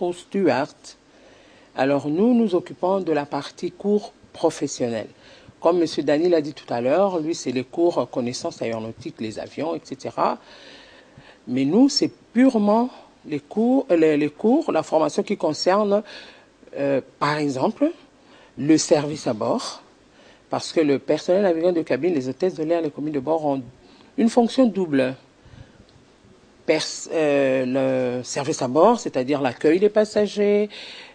Au steward, alors nous nous occupons de la partie cours professionnelle. Comme M. Dany l'a dit tout à l'heure, lui c'est les cours connaissances aéronautiques, les avions, etc. Mais nous c'est purement les cours, la formation qui concerne par exemple le service à bord, parce que le personnel navigant de cabine, les hôtesses de l'air, les commis de bord ont une fonction double. Le service à bord, c'est-à-dire l'accueil des passagers,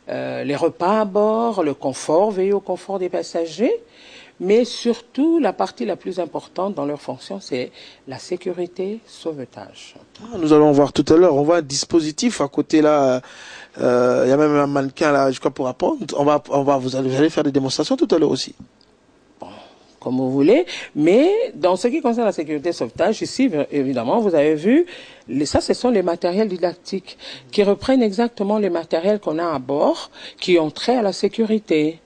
les repas à bord, le confort, veiller au confort des passagers, mais surtout la partie la plus importante dans leur fonction, c'est la sécurité, sauvetage. Nous allons voir tout à l'heure, on voit un dispositif à côté là, il y a même un mannequin là, je crois pour apprendre. Vous allez faire des démonstrations tout à l'heure aussi. Comme vous voulez, mais dans ce qui concerne la sécurité sauvetage, ici, évidemment, vous avez vu, ça, ce sont les matériels didactiques qui reprennent exactement les matériels qu'on a à bord, qui ont trait à la sécurité.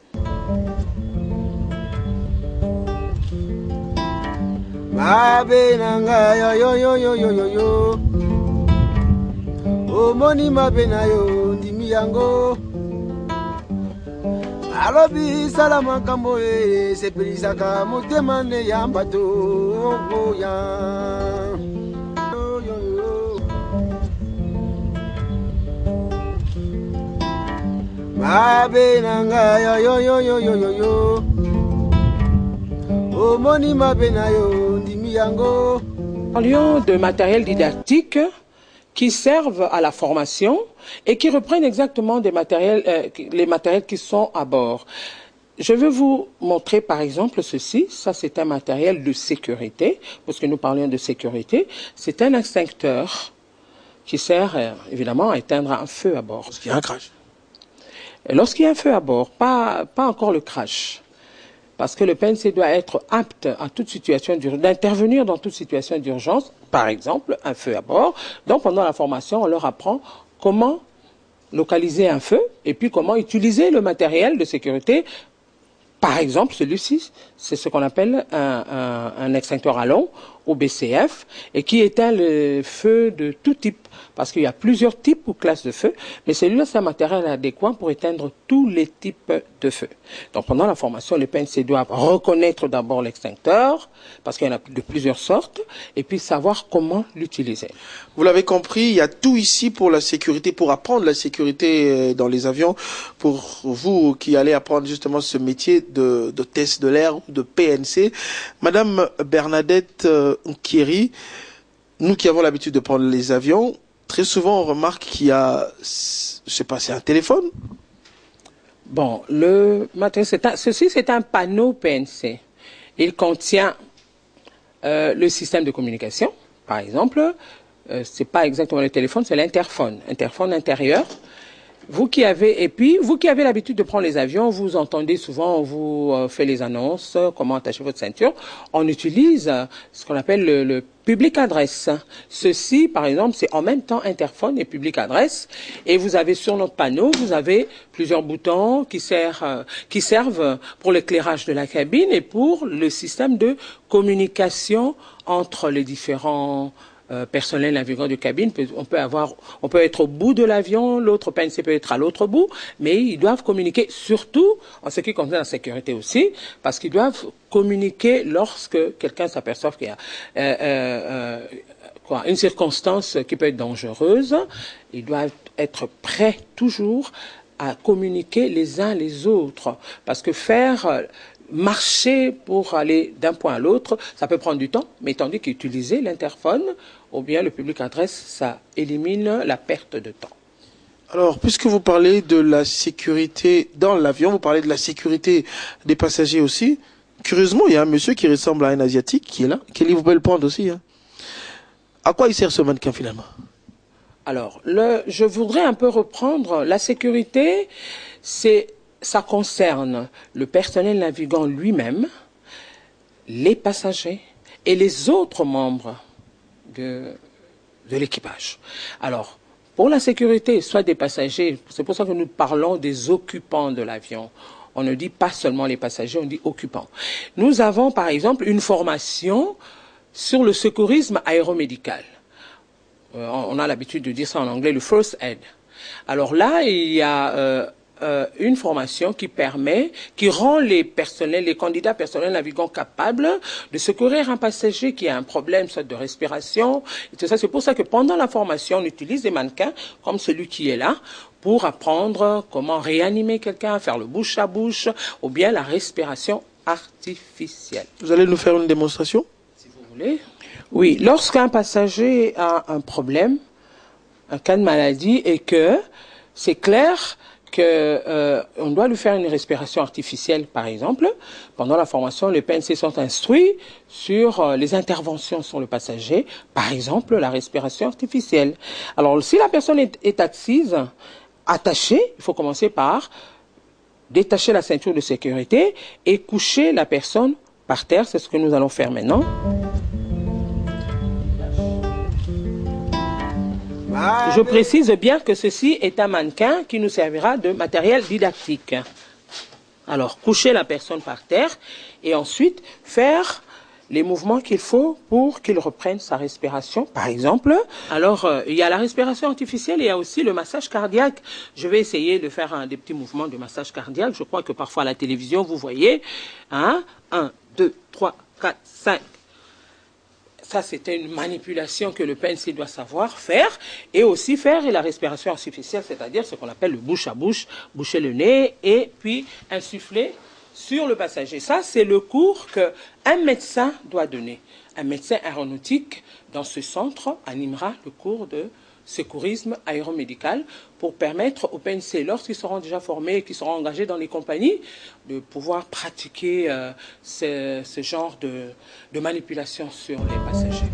Alobi salama kambo sepelisaka motema ne yambato ya mabe nanga yo omoni mabe na yo ndimi yango. Parlions de matériel didactique qui servent à la formation et qui reprennent exactement des matériels, les matériels qui sont à bord. Je vais vous montrer par exemple ceci. Ça, c'est un matériel de sécurité, parce que nous parlions de sécurité. C'est un extincteur qui sert évidemment à éteindre un feu à bord. Lorsqu'il y a un crash. Lorsqu'il y a un feu à bord, pas encore le crash. Parce que le PNC doit être apte à toute situation d'intervenir dans toute situation d'urgence, par exemple un feu à bord. Donc pendant la formation, on leur apprend comment localiser un feu et puis comment utiliser le matériel de sécurité. Par exemple, celui-ci, c'est ce qu'on appelle un extincteur à long, ou BCF, et qui éteint le feu de tout type. Parce qu'il y a plusieurs types ou classes de feu, mais celui-là, c'est un matériel adéquat pour éteindre tous les types de feux. Donc pendant la formation, les PNC doivent reconnaître d'abord l'extincteur, parce qu'il y en a de plusieurs sortes, et puis savoir comment l'utiliser. Vous l'avez compris, il y a tout ici pour la sécurité, pour apprendre la sécurité dans les avions, pour vous qui allez apprendre justement ce métier d'hôtesse de l'air, de PNC. Madame Bernadette Nkieri, nous qui avons l'habitude de prendre les avions, très souvent on remarque qu'il y a, je sais pas, c'est un téléphone? Bon, ceci c'est un panneau PNC. Il contient le système de communication, par exemple. C'est pas exactement le téléphone, c'est l'interphone intérieur. Vous qui avez l'habitude de prendre les avions, vous entendez souvent, on vous fait les annonces, comment attacher votre ceinture. On utilise ce qu'on appelle le public adresse. Ceci, par exemple, c'est en même temps interphone et public adresse. Et vous avez sur notre panneau, vous avez plusieurs boutons qui servent pour l'éclairage de la cabine et pour le système de communication entre les différents personnel navigant de cabine. On peut être au bout de l'avion, l'autre PNC peut être à l'autre bout, mais ils doivent communiquer, surtout en ce qui concerne la sécurité aussi, parce qu'ils doivent communiquer lorsque quelqu'un s'aperçoit qu'il y a une circonstance qui peut être dangereuse. Ils doivent être prêts toujours à communiquer les uns les autres, parce que marcher pour aller d'un point à l'autre, ça peut prendre du temps, mais tandis qu'utiliser l'interphone ou bien le public adresse, ça élimine la perte de temps. Alors, puisque vous parlez de la sécurité dans l'avion, vous parlez de la sécurité des passagers aussi. Curieusement, il y a un monsieur qui ressemble à un Asiatique qui est là, qui vous pouvez le prendre aussi. Hein. À quoi il sert ce mannequin finalement? Alors, je voudrais un peu reprendre la sécurité, ça concerne le personnel navigant lui-même, les passagers et les autres membres de l'équipage. Alors, pour la sécurité, soit des passagers, c'est pour ça que nous parlons des occupants de l'avion. On ne dit pas seulement les passagers, on dit occupants. Nous avons par exemple une formation sur le secourisme aéromédical. On a l'habitude de dire ça en anglais, le first aid. Alors là, il y a une formation qui rend les candidats personnels navigants capables de secourir un passager qui a un problème, soit de respiration, et tout ça. C'est pour ça que pendant la formation, on utilise des mannequins comme celui qui est là, pour apprendre comment réanimer quelqu'un, faire le bouche à bouche, ou bien la respiration artificielle. Vous allez nous faire une démonstration? Si vous voulez. Oui, lorsqu'un passager a un problème, un cas de maladie, et que c'est clair on doit lui faire une respiration artificielle, par exemple. Pendant la formation, les PNC sont instruits sur les interventions sur le passager, par exemple la respiration artificielle. Alors, si la personne est assise, attachée, il faut commencer par détacher la ceinture de sécurité et coucher la personne par terre. C'est ce que nous allons faire maintenant. Je précise bien que ceci est un mannequin qui nous servira de matériel didactique. Alors, coucher la personne par terre et ensuite faire les mouvements qu'il faut pour qu'il reprenne sa respiration, par exemple. Alors, il y a la respiration artificielle et il y a aussi le massage cardiaque. Je vais essayer de faire des petits mouvements de massage cardiaque. Je crois que parfois à la télévision, vous voyez, 1, 2, 3, 4, 5. Ça, c'était une manipulation que le PNC doit savoir faire et aussi faire la respiration artificielle, c'est-à-dire ce qu'on appelle le bouche à bouche, boucher le nez et puis insuffler sur le passager. Ça, c'est le cours qu'un médecin doit donner. Un médecin aéronautique dans ce centre animera le cours de secourisme aéromédical pour permettre aux PNC, lorsqu'ils seront déjà formés et qu'ils seront engagés dans les compagnies, de pouvoir pratiquer ce genre de manipulation sur les passagers.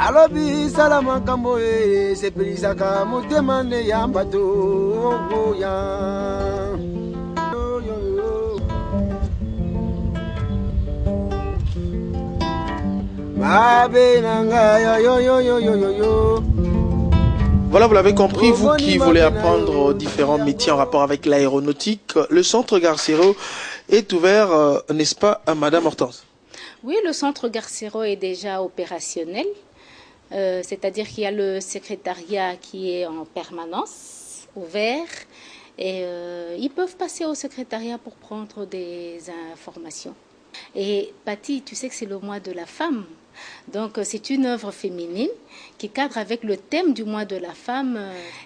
Alobi salama kambo sepelisaka motema ne yamba to ya. Voilà, vous l'avez compris, vous qui voulez apprendre différents métiers en rapport avec l'aéronautique, le centre Garcero est ouvert, n'est-ce pas, à Madame Hortense? Oui, le centre Garcero est déjà opérationnel. C'est-à-dire qu'il y a le secrétariat qui est en permanence ouvert et ils peuvent passer au secrétariat pour prendre des informations. Et Patty, tu sais que c'est le mois de la femme, donc c'est une œuvre féminine qui cadre avec le thème du mois de la femme.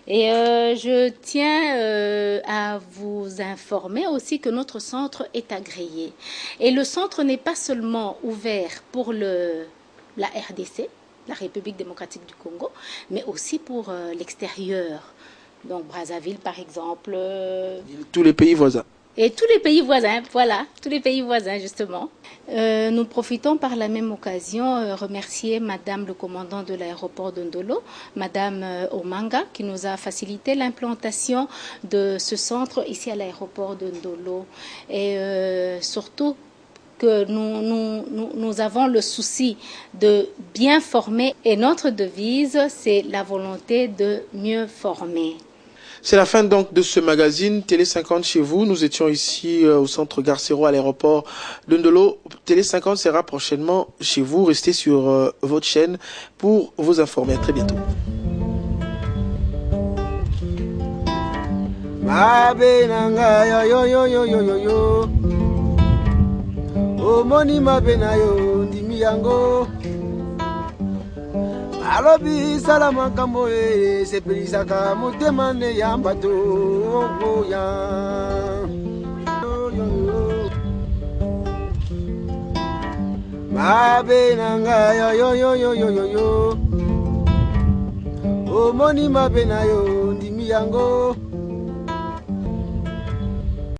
Et je tiens à vous informer aussi que notre centre est agréé. Et le centre n'est pas seulement ouvert pour la RDC, la République démocratique du Congo, mais aussi pour l'extérieur. Donc Brazzaville, par exemple. Tous les pays voisins. Et tous les pays voisins, voilà, tous les pays voisins, justement. Nous profitons par la même occasion remercier Madame le commandant de l'aéroport de Ndolo, Madame Omanga, qui nous a facilité l'implantation de ce centre ici à l'aéroport de Ndolo. Et surtout, que nous avons le souci de bien former et notre devise, c'est la volonté de mieux former. C'est la fin donc de ce magazine Télé 50 chez vous. Nous étions ici au centre Garcero à l'aéroport de Ndolo. Télé 50 sera prochainement chez vous. Restez sur votre chaîne pour vous informer. À très bientôt. Omoni mabena yo ndimi yango alobi salama kambo sepelisaka motema ne yamba to ya. Mabena nga yo omoni mabena yo ndimi yango